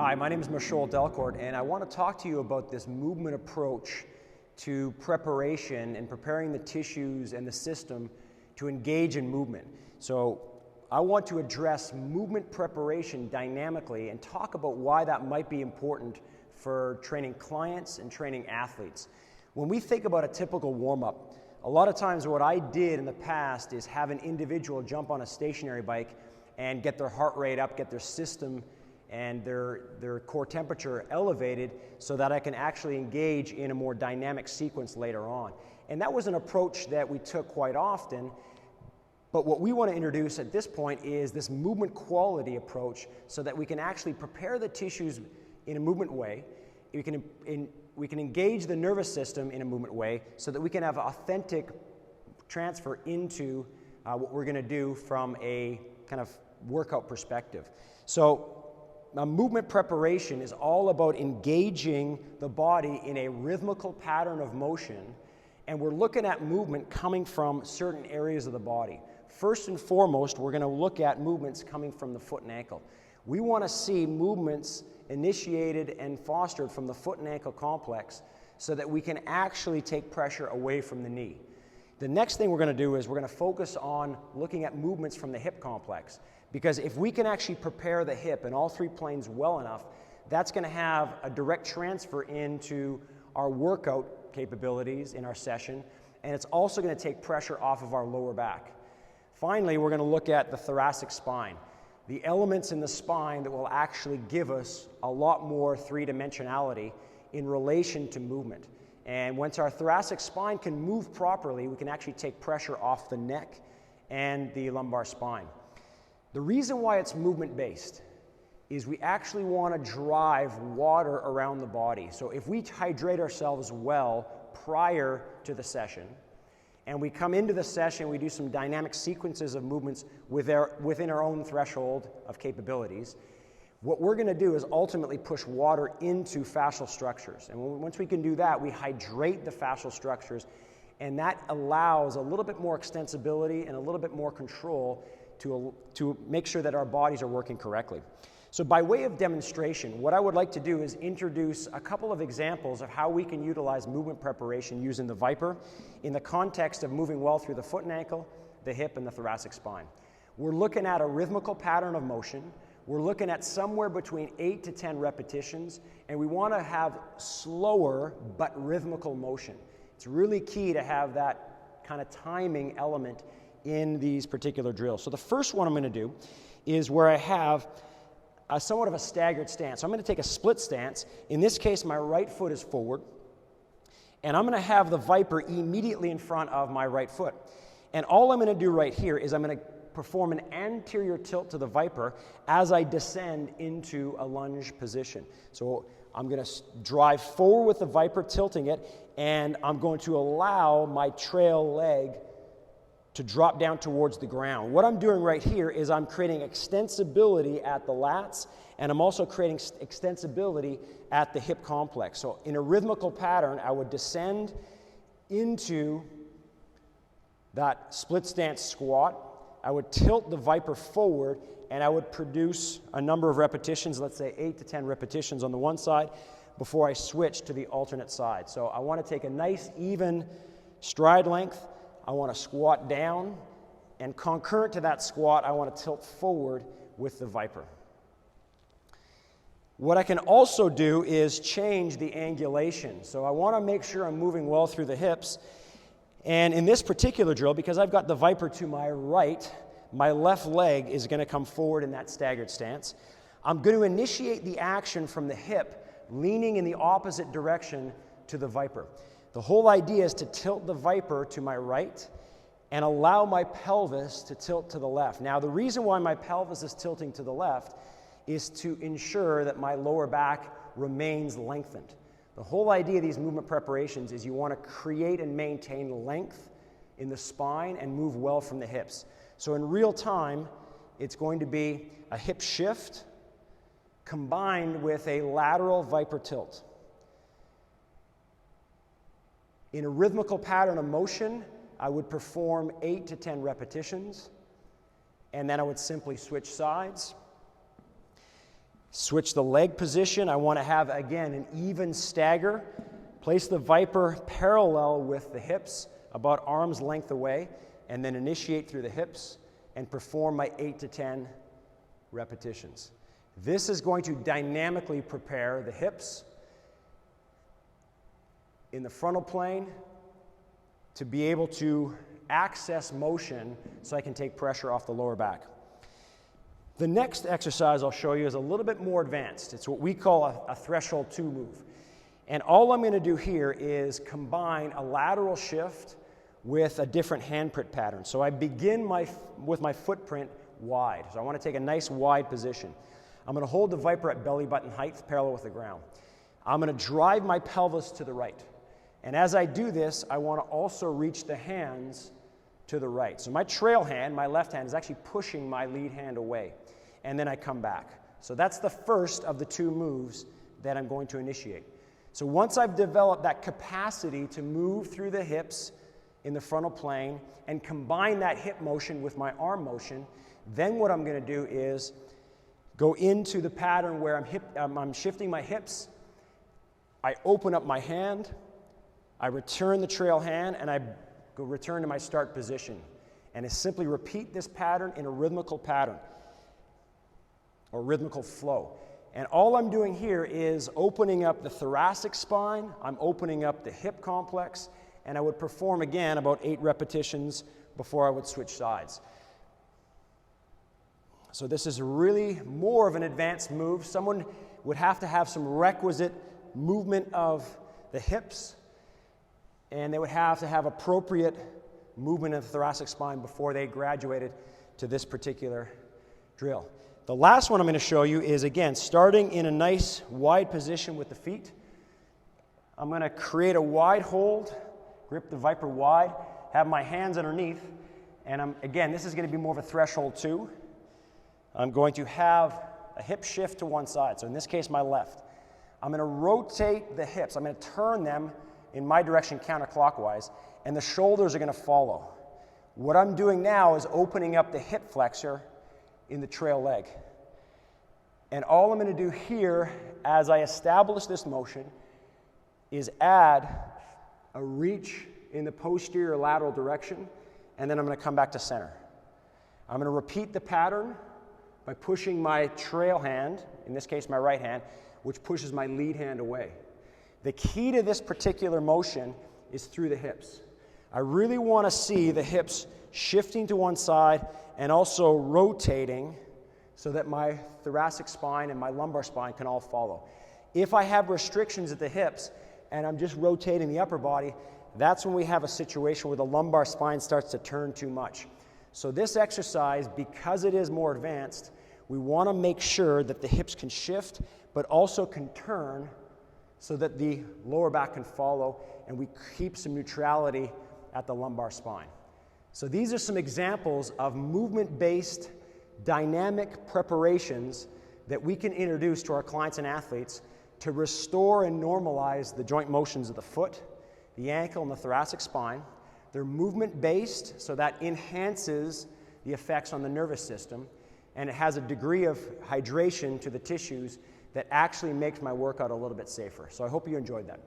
Hi, my name is Michol Dalcourt, and I want to talk to you about this movement approach to preparation and preparing the tissues and the system to engage in movement. So I want to address movement preparation dynamically and talk about why that might be important for training clients and training athletes. When we think about a typical warm-up, a lot of times what I did in the past is have an individual jump on a stationary bike and get their heart rate up, get their system and their core temperature elevated so that I can actually engage in a more dynamic sequence later on. And that was an approach that we took quite often, but what we want to introduce at this point is this movement quality approach so that we can actually prepare the tissues in a movement way. We can engage the nervous system in a movement way so that we can have authentic transfer into what we're going to do from a kind of workout perspective. So movement preparation is all about engaging the body in a rhythmical pattern of motion, and we're looking at movement coming from certain areas of the body. First and foremost, we're going to look at movements coming from the foot and ankle. We want to see movements initiated and fostered from the foot and ankle complex so that we can actually take pressure away from the knee. The next thing we're going to do is we're going to focus on looking at movements from the hip complex, because if we can actually prepare the hip in all three planes well enough, that's going to have a direct transfer into our workout capabilities in our session, and it's also going to take pressure off of our lower back. Finally, we're going to look at the thoracic spine, the elements in the spine that will actually give us a lot more three-dimensionality in relation to movement. And once our thoracic spine can move properly, we can actually take pressure off the neck and the lumbar spine. The reason why it's movement-based is we actually want to drive water around the body. So if we hydrate ourselves well prior to the session, and we come into the session, we do some dynamic sequences of movements within our own threshold of capabilities, what we're going to do is ultimately push water into fascial structures. And once we can do that, we hydrate the fascial structures, and that allows a little bit more extensibility and a little bit more control to make sure that our bodies are working correctly. So by way of demonstration, what I would like to do is introduce a couple of examples of how we can utilize movement preparation using the ViPR in the context of moving well through the foot and ankle, the hip, and the thoracic spine. We're looking at a rhythmical pattern of motion. We're looking at somewhere between 8 to 10 repetitions, and we want to have slower but rhythmical motion. It's really key to have that kind of timing element in these particular drills. So the first one I'm going to do is where I have somewhat of a staggered stance. So I'm going to take a split stance. In this case, my right foot is forward, and I'm going to have the ViPR immediately in front of my right foot. And all I'm going to do right here is I'm going to perform an anterior tilt to the ViPR as I descend into a lunge position. So I'm going to drive forward with the ViPR, tilting it, and I'm going to allow my trail leg to drop down towards the ground. What I'm doing right here is I'm creating extensibility at the lats, and I'm also creating extensibility at the hip complex. So in a rhythmical pattern, I would descend into that split stance squat. I would tilt the ViPR forward, and I would produce a number of repetitions, let's say 8 to 10 repetitions on the one side, before I switch to the alternate side. So I want to take a nice, even stride length. I want to squat down, and concurrent to that squat, I want to tilt forward with the ViPR. What I can also do is change the angulation. So I want to make sure I'm moving well through the hips. And in this particular drill, because I've got the ViPR to my right, my left leg is going to come forward in that staggered stance. I'm going to initiate the action from the hip, leaning in the opposite direction to the ViPR. The whole idea is to tilt the ViPR to my right and allow my pelvis to tilt to the left. Now, the reason why my pelvis is tilting to the left is to ensure that my lower back remains lengthened. The whole idea of these movement preparations is you want to create and maintain length in the spine and move well from the hips. So in real time, it's going to be a hip shift combined with a lateral ViPR tilt. In a rhythmical pattern of motion, I would perform 8 to 10 repetitions, and then I would simply switch sides. Switch the leg position. I want to have, again, an even stagger. Place the ViPR parallel with the hips, about arm's length away, and then initiate through the hips and perform my 8 to 10 repetitions. This is going to dynamically prepare the hips in the frontal plane to be able to access motion so I can take pressure off the lower back. The next exercise I'll show you is a little bit more advanced. It's what we call a threshold 2 move. And all I'm going to do here is combine a lateral shift with a different handprint pattern. So I begin with my footprint wide. So I want to take a nice wide position. I'm going to hold the ViPR at belly button height, parallel with the ground. I'm going to drive my pelvis to the right. And as I do this, I want to also reach the hands to the right. So my trail hand, my left hand, is actually pushing my lead hand away. And then I come back. So that's the first of the 2 moves that I'm going to initiate. So once I've developed that capacity to move through the hips in the frontal plane and combine that hip motion with my arm motion, then what I'm going to do is go into the pattern where I'm shifting my hips. I open up my hand, I return the trail hand, and I go return to my start position. And I simply repeat this pattern in a rhythmical pattern or rhythmical flow. And all I'm doing here is opening up the thoracic spine, I'm opening up the hip complex, and I would perform again about 8 repetitions before I would switch sides. So this is really more of an advanced move. Someone would have to have some requisite movement of the hips, and they would have to have appropriate movement of the thoracic spine before they graduated to this particular drill. The last one I'm going to show you is, again, starting in a nice wide position with the feet. I'm going to create a wide hold, grip the ViPR wide, have my hands underneath, and again, this is going to be more of a threshold 2. I'm going to have a hip shift to one side, so in this case, my left. I'm going to rotate the hips. I'm going to turn them in my direction counterclockwise, and the shoulders are going to follow. What I'm doing now is opening up the hip flexor in the trail leg. And all I'm going to do here, as I establish this motion, is add a reach in the posterior lateral direction, and then I'm going to come back to center. I'm going to repeat the pattern by pushing my trail hand, in this case my right hand, which pushes my lead hand away. The key to this particular motion is through the hips. I really want to see the hips shifting to one side and also rotating so that my thoracic spine and my lumbar spine can all follow. If I have restrictions at the hips and I'm just rotating the upper body, that's when we have a situation where the lumbar spine starts to turn too much. So this exercise, because it is more advanced, we want to make sure that the hips can shift but also can turn so that the lower back can follow and we keep some neutrality at the lumbar spine. So these are some examples of movement-based dynamic preparations that we can introduce to our clients and athletes to restore and normalize the joint motions of the foot, the ankle, and the thoracic spine. They're movement-based, so that enhances the effects on the nervous system, and it has a degree of hydration to the tissues that actually makes my workout a little bit safer. So I hope you enjoyed that.